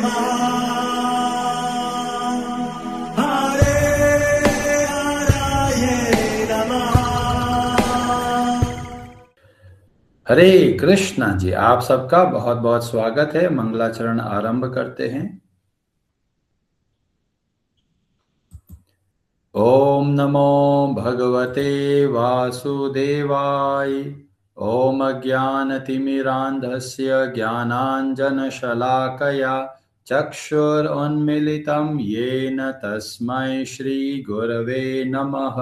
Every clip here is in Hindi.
हरे कृष्णा जी, आप सबका बहुत बहुत स्वागत है। मंगलाचरण आरंभ करते हैं। ओम नमो भगवते वासुदेवाय। ओम अज्ञानतिमिरान्धस्य ज्ञानाञ्जनशलाकया चक्षुरुन्मीलितं येन तस्मै श्रीगुरवे नमः।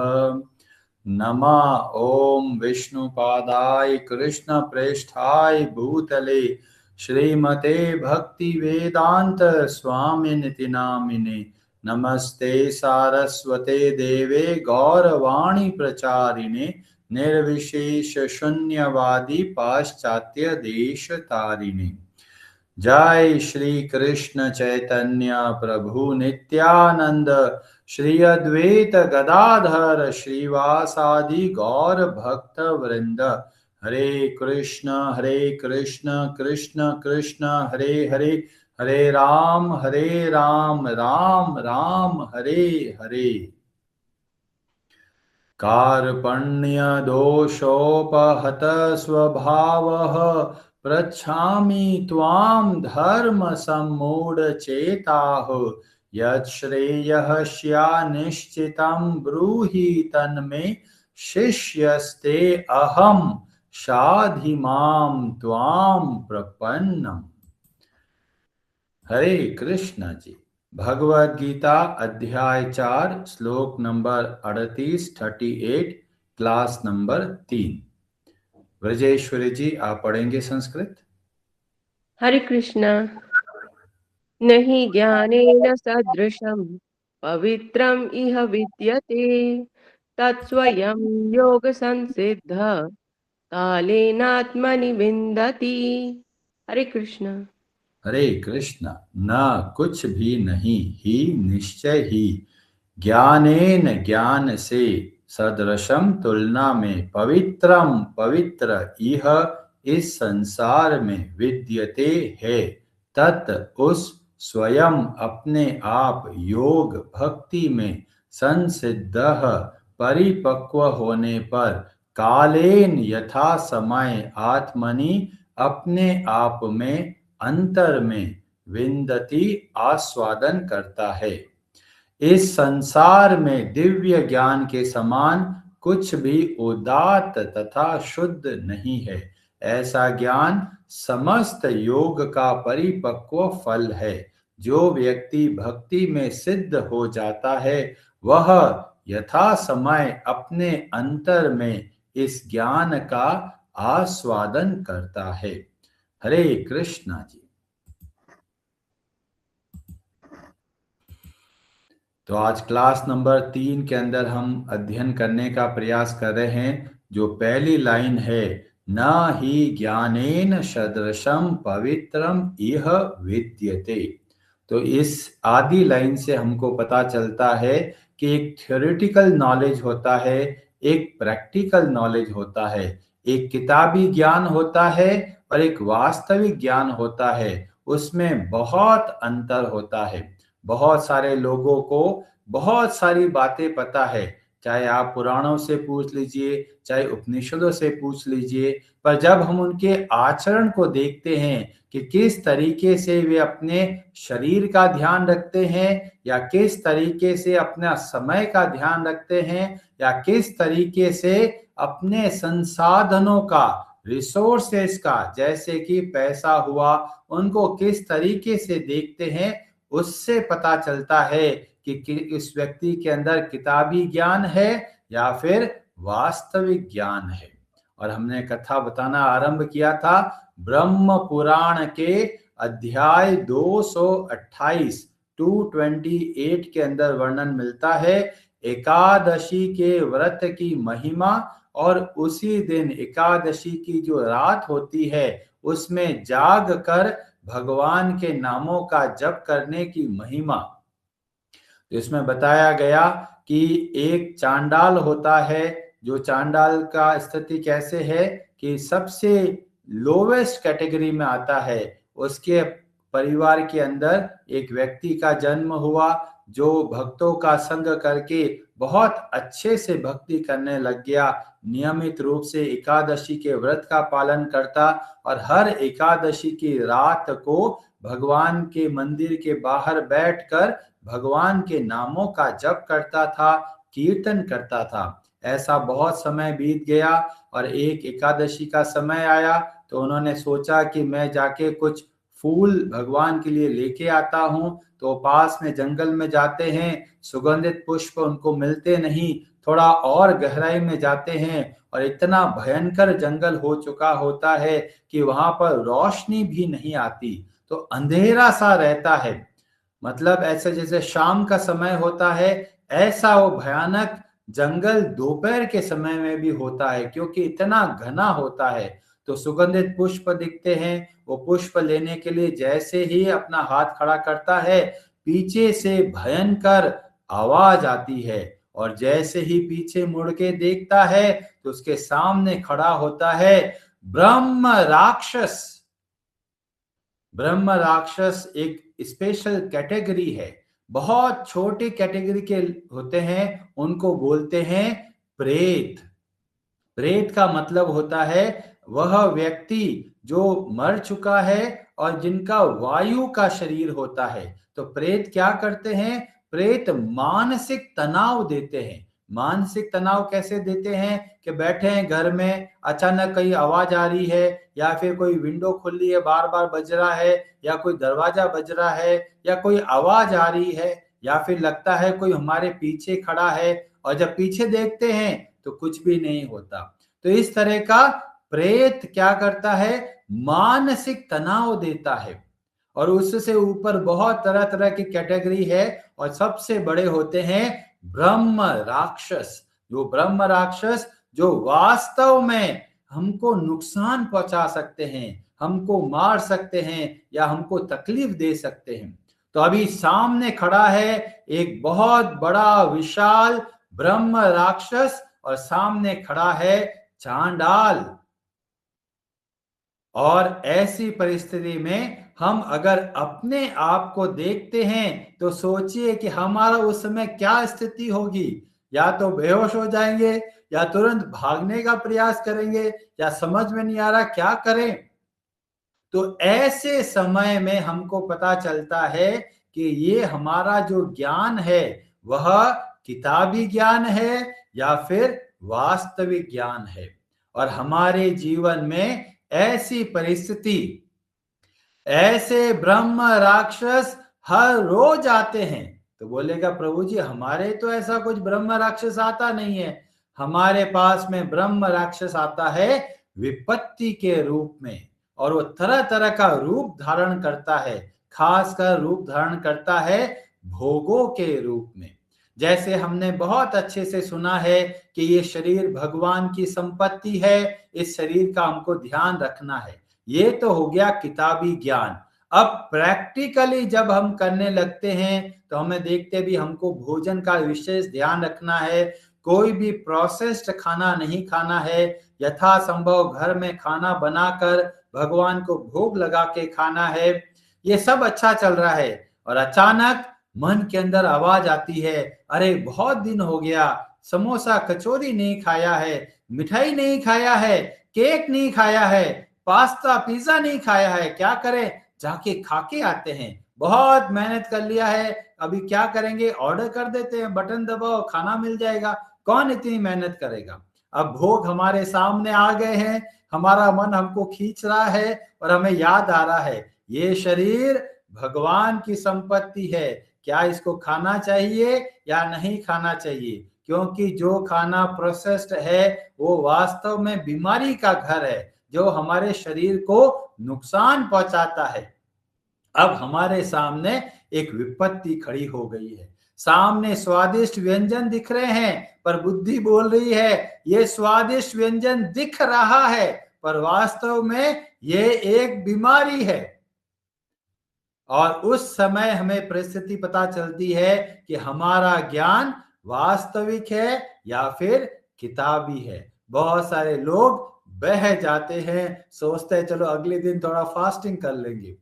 नमः ओम विष्णुपादाय कृष्णप्रेष्ठाय भूतले श्रीमते भक्ति वेदांत स्वामिनिति नामिने नमस्ते सारस्वते देवे गौरवाणी प्रचारिणे निर्विशेष शून्यवादी पाश्चात्य देश तारिणे। जय श्री कृष्ण चैतन्य प्रभु नित्यानंद श्री अद्वैत गदाधर श्रीवासादि गौर भक्त वृंद। हरे कृष्ण कृष्ण कृष्ण हरे हरे, हरे राम राम राम हरे हरे। कार्पण्य दोषोपहत स्वभावः पृच्छामि त्वां धर्म सम्मूढचेताः। यच्छ्रेयः स्यान्निश्चितं ब्रूहि तन्मे शिष्यस्ते अहं शाधि मां त्वां प्रपन्नम्। हरे कृष्ण जी। भगवद गीता अध्याय 4 श्लोक नंबर 38 क्लास नंबर 3। ब्रजेश्वरी जी, आप पढ़ेंगे संस्कृत। हरे कृष्णा। नहि ज्ञानेन सदृशं पवित्रम् इह विद्यते तत्स्वयं योग संसिद्ध कालेनात्मनि विन्दति। हरे कृष्णा। हरे कृष्ण। न कुछ भी नहीं ही निश्चय ही, ज्ञानेन ज्ञान से, सदृशम तुलना में, पवित्रम पवित्र, यह इस संसार में, विद्यते है, तत् उस, स्वयं अपने आप, योग भक्ति में, संसिद्ध परिपक्व होने पर, कालेन यथा समय, आत्मनि अपने आप में, अंतर में, विन्दति आस्वादन करता है। इस संसार में दिव्य ज्ञान के समान कुछ भी उदात्त तथा शुद्ध नहीं है। ऐसा ज्ञान समस्त योग का परिपक्व फल है। जो व्यक्ति भक्ति में सिद्ध हो जाता है, वह यथा समय अपने अंतर में इस ज्ञान का आस्वादन करता है। हरे कृष्णा जी। तो आज क्लास नंबर 3 के अंदर हम अध्ययन करने का प्रयास कर रहे हैं। जो पहली लाइन है, न ही ज्ञानेन सदृशम पवित्रम इह विद्यते। तो इस आदि लाइन से हमको पता चलता है कि एक थ्योरेटिकल नॉलेज होता है, एक प्रैक्टिकल नॉलेज होता है, एक किताबी ज्ञान होता है और एक वास्तविक ज्ञान होता है। उसमें बहुत अंतर होता है। बहुत सारे लोगों को बहुत सारी बातें पता है, चाहे आप पुराणों से पूछ लीजिए, चाहे उपनिषदों से पूछ लीजिए, पर जब हम उनके आचरण को देखते हैं कि किस तरीके से वे अपने शरीर का ध्यान रखते हैं, या किस तरीके से अपना समय का ध्यान रखते हैं, या किस तरीके से अपने संसाधनों का, रिसोर्सेस का, जैसे कि पैसा हुआ, उनको किस तरीके से देखते हैं, उससे पता चलता है कि इस व्यक्ति के अंदर किताबी ज्ञान है या फिर वास्तविक ज्ञान है। और हमने कथा बताना आरंभ किया था। ब्रह्म पुराण के अध्याय 228 228 के अंदर वर्णन मिलता है एकादशी के व्रत की महिमा, और उसी दिन एकादशी की जो रात होती है, उसमें जाग कर भगवान के नामों का जप करने की महिमा। तो इसमें बताया गया कि एक चांडाल होता है, जो चांडाल का स्थिति कैसे है कि सबसे लोवेस्ट कैटेगरी में आता है। उसके परिवार के अंदर एक व्यक्ति का जन्म हुआ जो भक्तों का संग करके बहुत अच्छे से भक्ति करने लग गया। नियमित रूप से एकादशी के व्रत का पालन करता और हर एकादशी की रात को भगवान के मंदिर के बाहर बैठकर भगवान के नामों का जप करता था, कीर्तन करता था। ऐसा बहुत समय बीत गया और एक एकादशी का समय आया तो उन्होंने सोचा कि मैं जाके कुछ फूल भगवान के लिए लेके आता हूं। तो पास में जंगल में जाते हैं, सुगंधित पुष्प उनको मिलते नहीं, थोड़ा और गहराई में जाते हैं और इतना भयंकर जंगल हो चुका होता है कि वहां पर रोशनी भी नहीं आती, तो अंधेरा सा रहता है। मतलब ऐसे जैसे शाम का समय होता है, ऐसा वो भयानक जंगल दोपहर के समय में भी होता है क्योंकि इतना घना होता है। तो सुगंधित पुष्प दिखते हैं, वो पुष्प लेने के लिए जैसे ही अपना हाथ खड़ा करता है, पीछे से भयंकर आवाज आती है और जैसे ही पीछे मुड़ के देखता है तो उसके सामने खड़ा होता है ब्रह्म राक्षस। ब्रह्म राक्षस एक स्पेशल कैटेगरी है, बहुत छोटी कैटेगरी के होते हैं, उनको बोलते हैं प्रेत। प्रेत का मतलब होता है वह व्यक्ति जो मर चुका है और जिनका वायु का शरीर होता है। तो प्रेत क्या करते हैं? प्रेत मानसिक तनाव देते हैं। मानसिक तनाव कैसे देते हैं कि बैठे हैं घर में, अचानक कहीं आवाज आ रही है या फिर कोई विंडो खुली है बार बार बज रहा है या कोई दरवाजा बज रहा है या कोई आवाज आ रही है या फिर लगता है कोई हमारे पीछे खड़ा है और जब पीछे देखते हैं तो कुछ भी नहीं होता। तो इस तरह का प्रेत क्या करता है? मानसिक तनाव देता है। और उससे ऊपर बहुत तरह तरह की कैटेगरी है और सबसे बड़े होते हैं ब्रह्म राक्षस। जो ब्रह्म राक्षस जो वास्तव में हमको नुकसान पहुंचा सकते हैं, हमको मार सकते हैं या हमको तकलीफ दे सकते हैं। तो अभी सामने खड़ा है एक बहुत बड़ा विशाल ब्रह्म राक्षस और सामने खड़ा है चांडाल। और ऐसी परिस्थिति में हम अगर अपने आप को देखते हैं तो सोचिए कि हमारा उस समय क्या स्थिति होगी। या तो बेहोश हो जाएंगे या तुरंत भागने का प्रयास करेंगे या समझ में नहीं आ रहा क्या करें। तो ऐसे समय में हमको पता चलता है कि ये हमारा जो ज्ञान है वह किताबी ज्ञान है या फिर वास्तविक ज्ञान है। और हमारे जीवन में ऐसी परिस्थिति, ऐसे ब्रह्म राक्षस हर रोज आते हैं। तो बोलेगा प्रभु जी हमारे तो ऐसा कुछ ब्रह्म राक्षस आता नहीं है। हमारे पास में ब्रह्म राक्षस आता है विपत्ति के रूप में और वो तरह तरह का रूप धारण करता है, खासकर रूप धारण करता है भोगों के रूप में। जैसे हमने बहुत अच्छे से सुना है कि ये शरीर भगवान की संपत्ति है, इस शरीर का हमको ध्यान रखना है। ये तो हो गया किताबी ज्ञान। अब प्रैक्टिकली जब हम करने लगते हैं तो हमें देखते भी हमको भोजन का विशेष ध्यान रखना है। कोई भी प्रोसेस्ड खाना नहीं खाना है, यथासंभव घर में खाना बनाकर भगवान को भोग लगा के खाना है। ये सब अच्छा चल रहा है और अचानक मन के अंदर आवाज आती है, अरे बहुत दिन हो गया समोसा कचौरी नहीं खाया है, मिठाई नहीं खाया है, केक नहीं खाया है, पास्ता पिज्जा नहीं खाया है, क्या करें? जाके खा के आते हैं। बहुत मेहनत कर लिया है, अभी क्या करेंगे? ऑर्डर कर देते हैं, बटन दबाओ खाना मिल जाएगा। कौन इतनी मेहनत करेगा? अब भोग हमारे सामने आ गए हैं, हमारा मन हमको खींच रहा है और हमें याद आ रहा है ये शरीर भगवान की संपत्ति है, क्या इसको खाना चाहिए या नहीं खाना चाहिए? क्योंकि जो खाना प्रोसेस्ड है वो वास्तव में बीमारी का घर है जो हमारे शरीर को नुकसान पहुंचाता है। अब हमारे सामने एक विपत्ति खड़ी हो गई है। सामने स्वादिष्ट व्यंजन दिख रहे हैं पर बुद्धि बोल रही है ये स्वादिष्ट व्यंजन दिख रहा है पर वास्तव में ये एक बीमारी है। और उस समय हमें परिस्थिति पता चलती है कि हमारा ज्ञान वास्तविक है या फिर किताबी है। बहुत सारे लोग बह जाते हैं, सोचते हैं चलो अगले दिन थोड़ा फास्टिंग कर लेंगे,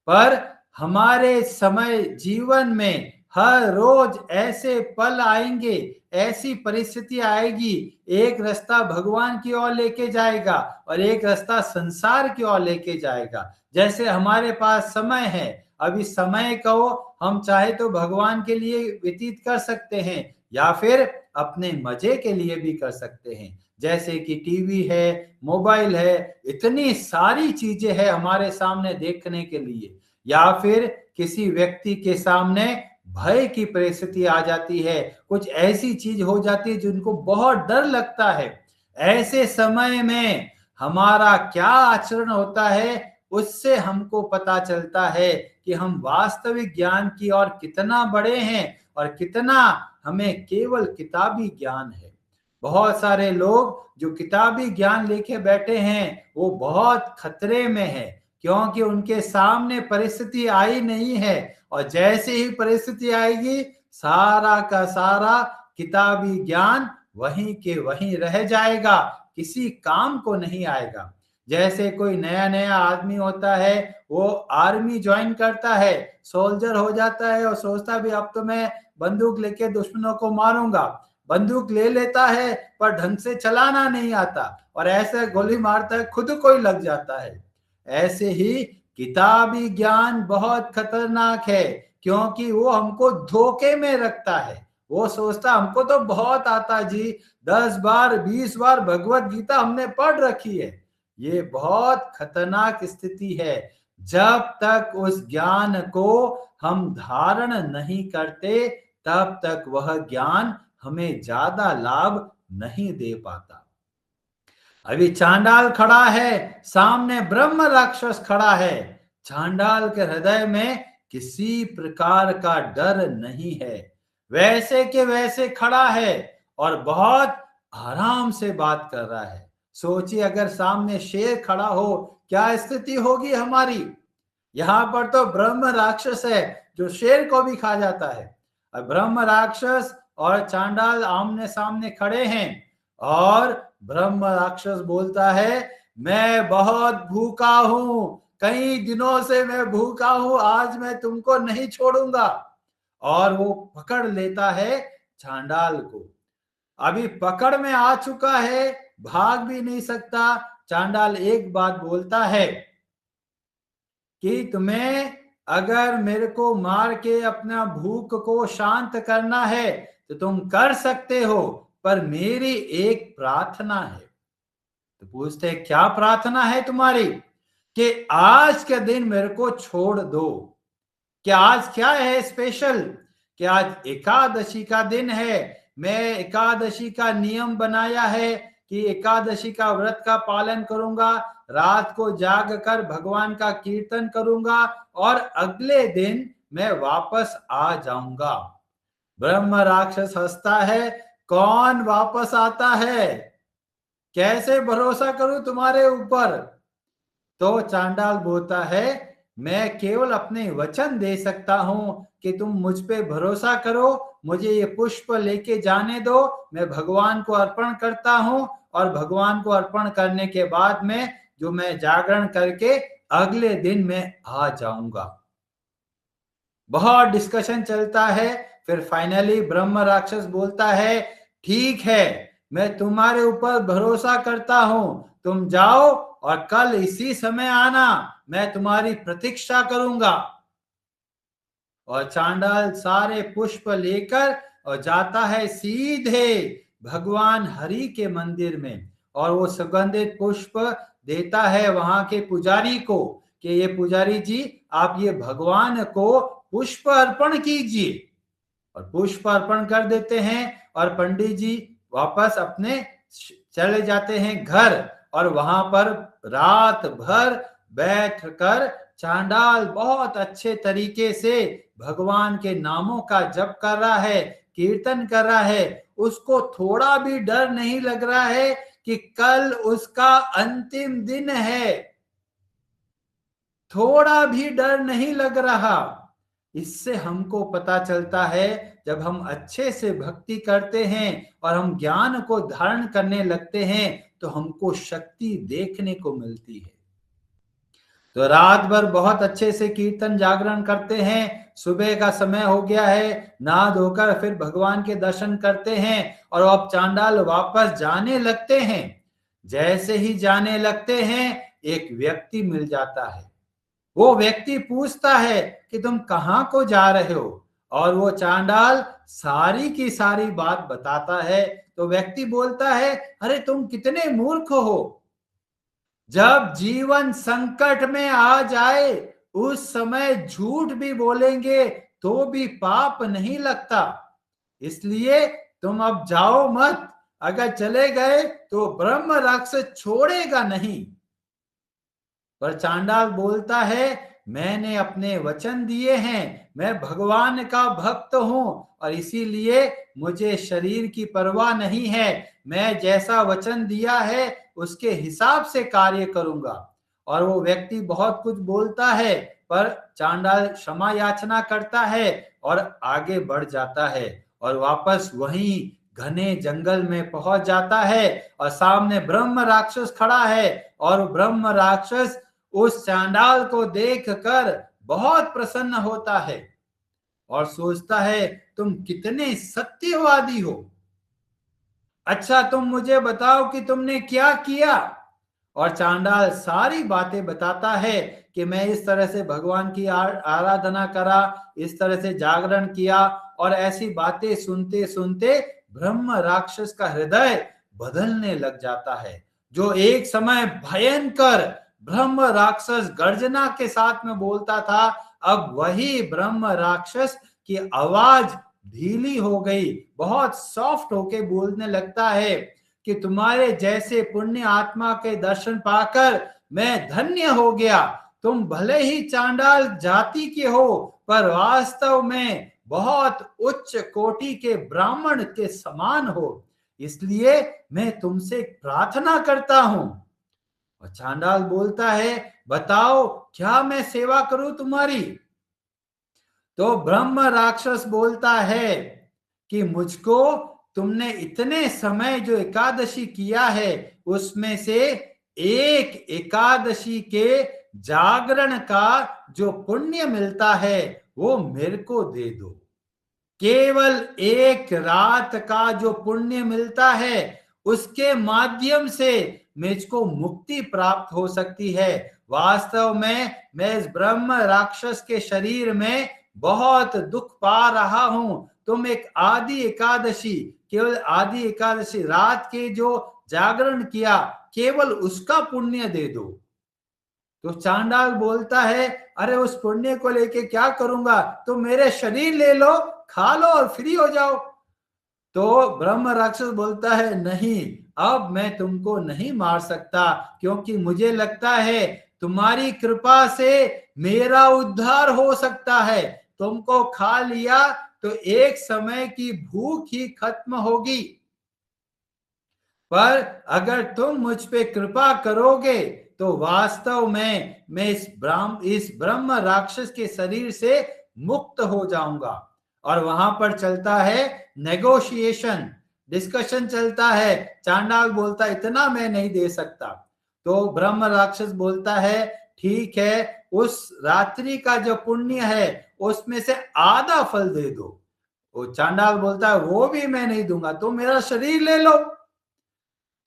पर हमारे समय जीवन में हर रोज ऐसे पल आएंगे, ऐसी परिस्थिति आएगी, एक रास्ता भगवान की ओर लेके जाएगा और एक रास्ता संसार की ओर लेके जाएगा। जैसे हमारे पास समय है, अब इस समय को हम चाहे तो भगवान के लिए व्यतीत कर सकते हैं या फिर अपने मजे के लिए भी कर सकते हैं। जैसे कि टीवी है, मोबाइल है, इतनी सारी चीजें हैं हमारे सामने देखने के लिए। या फिर किसी व्यक्ति के सामने भय की परिस्थिति आ जाती है, कुछ ऐसी चीज हो जाती है जिनको बहुत डर लगता है। ऐसे समय में हमारा क्या आचरण होता है, उससे हमको पता चलता है कि हम वास्तविक ज्ञान की ओर कितना बड़े हैं और कितना हमें केवल किताबी ज्ञान है। बहुत सारे लोग जो किताबी ज्ञान लेके बैठे हैं वो बहुत खतरे में है, क्योंकि उनके सामने परिस्थिति आई नहीं है और जैसे ही परिस्थिति आएगी सारा का सारा किताबी ज्ञान वहीं के वहीं रह जाएगा, किसी काम को नहीं आएगा। जैसे कोई नया नया आदमी होता है, वो आर्मी ज्वाइन करता है, सोल्जर हो जाता है और सोचता भी अब तो मैं बंदूक लेके दुश्मनों को मारूंगा। बंदूक ले लेता है पर ढंग से चलाना नहीं आता और ऐसे गोली मारता है, खुद को ही लग जाता है। ऐसे ही किताबी ज्ञान बहुत खतरनाक है, क्योंकि वो हमको धोखे में रखता है। वो सोचता हमको तो बहुत आता जी, 10 बार 20 बार भगवत गीता हमने पढ़ रखी है। ये बहुत खतरनाक स्थिति है। जब तक उस ज्ञान को हम धारण नहीं करते तब तक वह ज्ञान हमें ज्यादा लाभ नहीं दे पाता। अभी चांडाल खड़ा है, सामने ब्रह्म राक्षस खड़ा है। चांडाल के हृदय में किसी प्रकार का डर नहीं है, वैसे के वैसे खड़ा है और बहुत आराम से बात कर रहा है। सोचिए अगर सामने शेर खड़ा हो, क्या स्थिति होगी हमारी। यहां पर तो ब्रह्म राक्षस है जो शेर को भी खा जाता है। अब ब्रह्म राक्षस और चांडाल आमने सामने खड़े हैं और ब्रह्म राक्षस बोलता है, मैं बहुत भूखा हूं, कई दिनों से मैं भूखा हूं, आज मैं तुमको नहीं छोड़ूंगा। और वो पकड़ लेता है चांडाल को। अभी पकड़ में आ चुका है, भाग भी नहीं सकता। चांडाल एक बात बोलता है कि तुम्हें अगर मेरे को मार के अपना भूख को शांत करना है तो तुम कर सकते हो, पर मेरी एक प्रार्थना है। तो पूछते हैं, क्या प्रार्थना है तुम्हारी? कि आज के दिन मेरे को छोड़ दो। कि आज क्या है स्पेशल? कि आज एकादशी का दिन है, मैं एकादशी का नियम बनाया है कि एकादशी का व्रत का पालन करूंगा, रात को जाग कर भगवान का कीर्तन करूंगा और अगले दिन मैं वापस आ जाऊंगा। ब्रह्म राक्षस हंसता है, कौन वापस आता है, कैसे भरोसा करूं तुम्हारे ऊपर। तो चांडाल बोलता है, मैं केवल अपने वचन दे सकता हूं कि तुम मुझ पे भरोसा करो, मुझे ये पुष्प लेके जाने दो, मैं भगवान को अर्पण करता हूं और भगवान को अर्पण करने के बाद में जो मैं जागरण करके अगले दिन मैं आ जाऊंगा। बहुत डिस्कशन चलता है, फिर फाइनली ब्रह्म राक्षस बोलता है, ठीक है, मैं तुम्हारे ऊपर भरोसा करता हूं, तुम जाओ और कल इसी समय आना, मैं तुम्हारी प्रतीक्षा करूंगा। और चांडाल सारे पुष्प लेकर और जाता है सीधे भगवान हरि के मंदिर में और वो सुगंधित पुष्प देता है वहां के पुजारी को कि ये पुजारी जी, आप ये भगवान को पुष्प अर्पण कीजिए। और पुष्प अर्पण कर देते हैं और पंडित जी वापस अपने चले जाते हैं घर। और वहां पर रात भर बैठकर चांडाल बहुत अच्छे तरीके से भगवान के नामों का जप कर रहा है, कीर्तन कर रहा है। उसको थोड़ा भी डर नहीं लग रहा है कि कल उसका अंतिम दिन है, थोड़ा भी डर नहीं लग रहा। इससे हमको पता चलता है जब हम अच्छे से भक्ति करते हैं और हम ज्ञान को धारण करने लगते हैं तो हमको शक्ति देखने को मिलती है। तो रात भर बहुत अच्छे से कीर्तन जागरण करते हैं, सुबह का समय हो गया है, नहा धोकर फिर भगवान के दर्शन करते हैं और अब चांडाल वापस जाने लगते हैं। जैसे ही जाने लगते हैं एक व्यक्ति मिल जाता है। वो व्यक्ति पूछता है कि तुम कहाँ को जा रहे हो, और वो चांडाल सारी की सारी बात बताता है। तो व्यक्ति बोलता है, अरे तुम कितने मूर्ख हो, जब जीवन संकट में आ जाए उस समय झूठ भी बोलेंगे तो भी पाप नहीं लगता, इसलिए तुम अब जाओ मत, अगर चले गए तो ब्रह्म राक्षस छोड़ेगा नहीं। पर चांडाल बोलता है, मैंने अपने वचन दिए हैं, मैं भगवान का भक्त हूं और इसीलिए मुझे शरीर की परवाह नहीं है, मैं जैसा वचन दिया है उसके हिसाब से कार्य करूंगा। और वो व्यक्ति बहुत कुछ बोलता है, पर चांडाल क्षमा याचना करता है और आगे बढ़ जाता है और वापस वहीं घने जंगल में पहुंच जाता है और सामने ब्रह्म राक्षस खड़ा है। और ब्रह्म राक्षस उस चांडाल को देखकर बहुत प्रसन्न होता है और सोचता है, तुम कितने सत्यवादी हो, अच्छा तुम मुझे बताओ कि तुमने क्या किया। और चांडाल सारी बातें बताता है कि मैं इस तरह से भगवान की आराधना करा, इस तरह से जागरण किया। और ऐसी बातें सुनते सुनते ब्रह्म राक्षस का हृदय बदलने लग जाता है। जो एक समय भयंकर ब्रह्म राक्षस गर्जना के साथ में बोलता था, अब वही ब्रह्म राक्षस की आवाज ढीली हो गई, बहुत सॉफ्ट होके बोलने लगता है कि तुम्हारे जैसे पुण्य आत्मा के दर्शन पाकर मैं धन्य हो गया। तुम भले ही चांडाल जाति के हो, पर वास्तव में बहुत उच्च कोटि के ब्राह्मण के समान हो, इसलिए मैं तुमसे प्रार्थना करता हूं। और चांडाल बोलता है, बताओ क्या मैं सेवा करूं तुम्हारी। तो ब्रह्म राक्षस बोलता है कि मुझको तुमने इतने समय जो एकादशी किया है उसमें से एक एकादशी के जागरण का जो पुण्य मिलता है वो मेरे को दे दो। केवल एक रात का जो पुण्य मिलता है उसके माध्यम से मुझको मुक्ति प्राप्त हो सकती है। वास्तव में मैं इस ब्रह्म राक्षस के शरीर में बहुत दुख पा रहा हूं। तुम एक आदि एकादशी, केवल आदि एकादशी रात के जो जागरण किया, केवल उसका पुण्य दे दो। तो चांडाल बोलता है, अरे उस पुण्य को लेके क्या करूंगा, तुम मेरे शरीर ले लो, खा लो और फ्री हो जाओ। तो ब्रह्म राक्षस बोलता है, नहीं, अब मैं तुमको नहीं मार सकता, क्योंकि मुझे लगता है तुम्हारी कृपा से मेरा उद्धार हो सकता है। तुमको खा लिया तो एक समय की भूख ही खत्म होगी, पर अगर तुम मुझ पे कृपा करोगे तो वास्तव में मैं इस ब्रह्म राक्षस के शरीर से मुक्त हो जाऊंगा। और वहां पर चलता है नेगोशिएशन, डिस्कशन चलता है। चांडाल बोलता है, इतना मैं नहीं दे सकता। तो ब्रह्म राक्षस बोलता है, ठीक है, उस रात्रि का जो पुण्य है उसमें से आधा फल दे दो। वो चांडाल बोलता है, वो भी मैं नहीं दूंगा, तुम मेरा शरीर ले लो।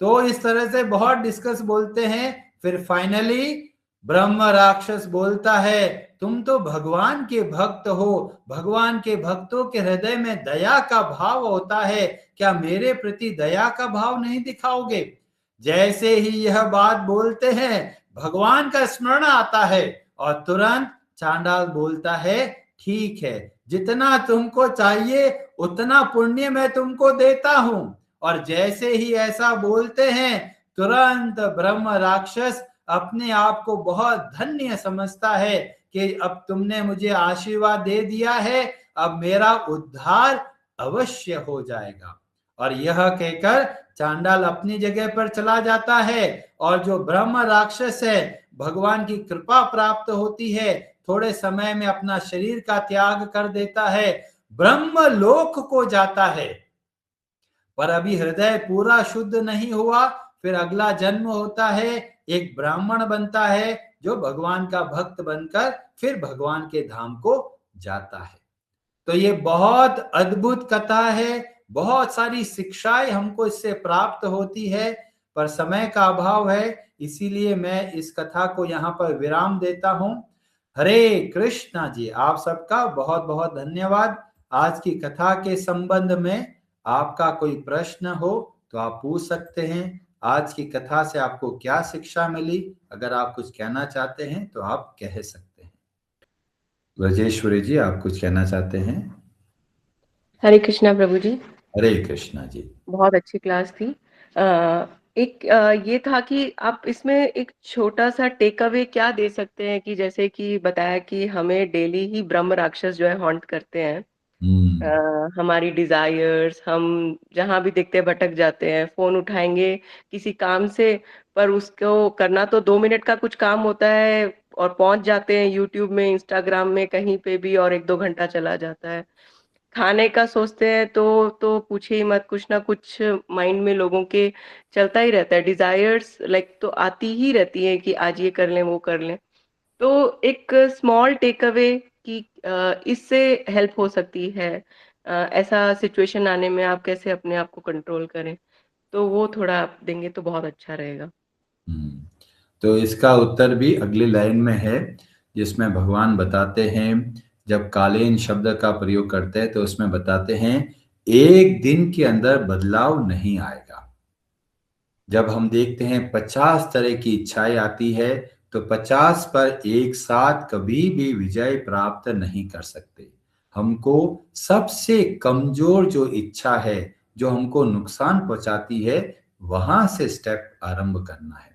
तो इस तरह से बहुत डिस्कस बोलते हैं। फिर फाइनली ब्रह्म राक्षस बोलता है, तुम तो भगवान के भक्त हो, भगवान के भक्तों के हृदय में दया का भाव होता है, क्या मेरे प्रति दया का भाव नहीं दिखाओगे। जैसे ही यह बात बोलते हैं भगवान का स्मरण आता है और तुरंत चांडाल बोलता है, ठीक है, जितना तुमको चाहिए उतना पुण्य मैं तुमको देता हूं। और जैसे ही ऐसा बोलते हैं तुरंत ब्रह्म राक्षस अपने आप को बहुत धन्य समझता है कि अब तुमने मुझे आशीर्वाद दे दिया है, अब मेरा उद्धार अवश्य हो जाएगा। और यह कहकर चांडाल अपनी जगह पर चला जाता है और जो ब्रह्म राक्षस है, भगवान की कृपा प्राप्त होती है, थोड़े समय में अपना शरीर का त्याग कर देता है, ब्रह्म लोक को जाता है। पर अभी हृदय पूरा शुद्ध नहीं हुआ, फिर अगला जन्म होता है, एक ब्राह्मण बनता है जो भगवान का भक्त बनकर फिर भगवान के धाम को जाता है। तो ये बहुत अद्भुत कथा है, बहुत सारी शिक्षाएं हमको इससे प्राप्त होती है, पर समय का अभाव है, इसीलिए मैं इस कथा को यहाँ पर विराम देता हूं। हरे कृष्णा जी, आप सबका बहुत बहुत धन्यवाद। आज की कथा के संबंध में आपका कोई प्रश्न हो तो आप पूछ सकते हैं। आज की कथा से आपको क्या शिक्षा मिली, अगर आप कुछ कहना चाहते हैं तो आप कह सकते हैं। ब्रजेश्वरी जी, आप कुछ कहना चाहते हैं? हरे कृष्णा प्रभु जी। हरे कृष्णा जी। बहुत अच्छी क्लास थी। ये था कि आप इसमें एक छोटा सा टेक अवे क्या दे सकते हैं कि जैसे कि बताया कि हमें डेली ही ब्रह्म राक्षस जो है हॉन्ट करते हैं। हमारी डिजायर्स, हम जहां भी देखते हैं भटक जाते हैं, फोन उठाएंगे किसी काम से, पर उसको करना तो 2 मिनट का कुछ काम होता है और पहुंच जाते हैं यूट्यूब में, इंस्टाग्राम में, कहीं पे भी, और 1-2 घंटा चला जाता है। खाने का सोचते हैं तो पूछे ही मत, कुछ ना कुछ माइंड में लोगों के चलता ही रहता है, डिजायर्स लाइक तो आती ही रहती है कि आज ये कर लें वो कर लें। तो एक स्मॉल टेक अवे कि इससे हेल्प हो सकती है, ऐसा सिचुएशन आने में आप कैसे अपने आप को कंट्रोल करें, तो वो थोड़ा आप देंगे तो बहुत अच्छा रहेगा। तो इसका उत्तर भी अगली लाइन में है, जिसमें भगवान बताते हैं, जब कालीन शब्द का प्रयोग करते हैं तो उसमें बताते हैं एक दिन के अंदर बदलाव नहीं आएगा। जब हम देखते हैं 50 तरह की इच्छाएं आती है तो 50 पर एक साथ कभी भी विजय प्राप्त नहीं कर सकते। हमको सबसे कमजोर जो इच्छा है, जो हमको नुकसान पहुंचाती है, वहां से स्टेप आरंभ करना है।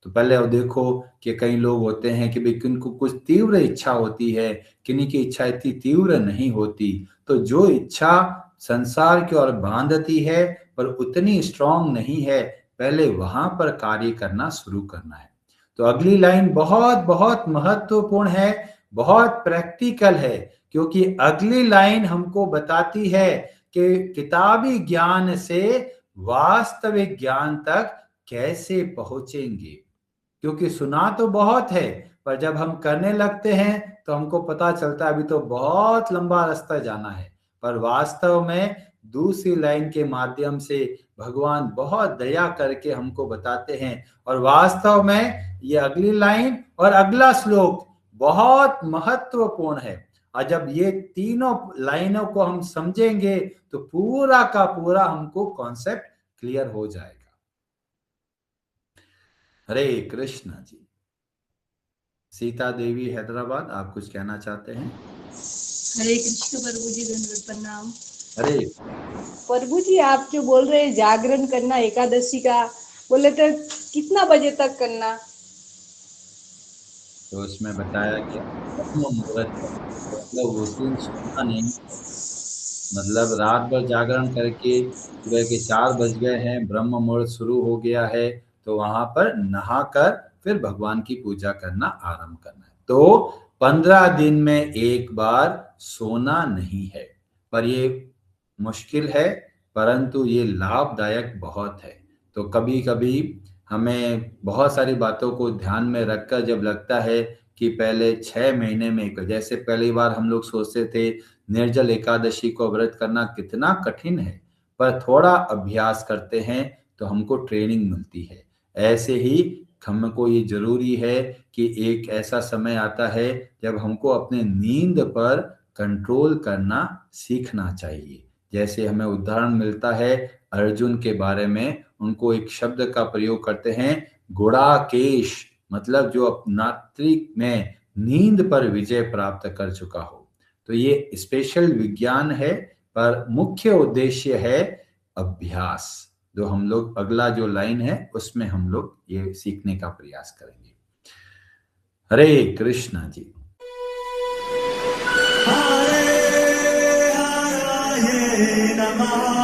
तो पहले अब देखो कि कई लोग होते हैं कि भाई किनको कुछ तीव्र इच्छा होती है, किन्हीं की इच्छा इतनी तीव्र नहीं होती। तो जो इच्छा संसार की ओर बांधती है पर उतनी स्ट्रांग नहीं है, पहले वहां पर कार्य करना शुरू करना है। तो अगली लाइन बहुत बहुत महत्वपूर्ण है, बहुत प्रैक्टिकल है, क्योंकि अगली लाइन हमको बताती है कि किताबी ज्ञान से वास्तविक ज्ञान तक कैसे पहुंचेंगे। क्योंकि सुना तो बहुत है, पर जब हम करने लगते हैं तो हमको पता चलता है अभी तो बहुत लंबा रास्ता जाना है। पर वास्तव में दूसरी लाइन के माध्यम से भगवान बहुत दया करके हमको बताते हैं, और वास्तव में ये अगली लाइन और अगला श्लोक बहुत महत्वपूर्ण है। और जब ये तीनों लाइनों को हम समझेंगे तो पूरा का पूरा हमको कॉन्सेप्ट क्लियर हो जाएगा। हरे कृष्णा जी। सीता देवी हैदराबाद, आप कुछ कहना चाहते हैं? हरे कृष्ण प्रभु जी, दंडवत प्रणाम। अरे प्रभु जी, आप जो बोल रहे हैं जागरण करना एकादशी का, बोले तो कितना बजे तक करना? तो उसमें बताया गया ब्रह्म मुहूर्त है, मतलब उस दिन सोना नहीं, मतलब रात भर जागरण करके सुबह के 4 बज गए हैं, ब्रह्म मुहूर्त शुरू हो गया है, तो वहां पर नहाकर फिर भगवान की पूजा करना आरंभ करना है। तो 15 दिन में एक बार सोना नहीं है, पर ये मुश्किल है, परंतु ये लाभदायक बहुत है। तो कभी कभी हमें बहुत सारी बातों को ध्यान में रखकर जब लगता है कि पहले 6 महीने में, जैसे पहली बार हम लोग सोचते थे निर्जल एकादशी को व्रत करना कितना कठिन है, पर थोड़ा अभ्यास करते हैं तो हमको ट्रेनिंग मिलती है। ऐसे ही हमको ये जरूरी है कि एक ऐसा समय आता है जब हमको अपने नींद पर कंट्रोल करना सीखना चाहिए। जैसे हमें उदाहरण मिलता है अर्जुन के बारे में, उनको एक शब्द का प्रयोग करते हैं गुड़ाकेश, मतलब जो अपनात्रिक में नींद पर विजय प्राप्त कर चुका हो। तो ये स्पेशल विज्ञान है, पर मुख्य उद्देश्य है अभ्यास, जो हम लोग अगला जो लाइन है उसमें हम लोग ये सीखने का प्रयास करेंगे। हरे कृष्णा जी। हरे हरे नमः।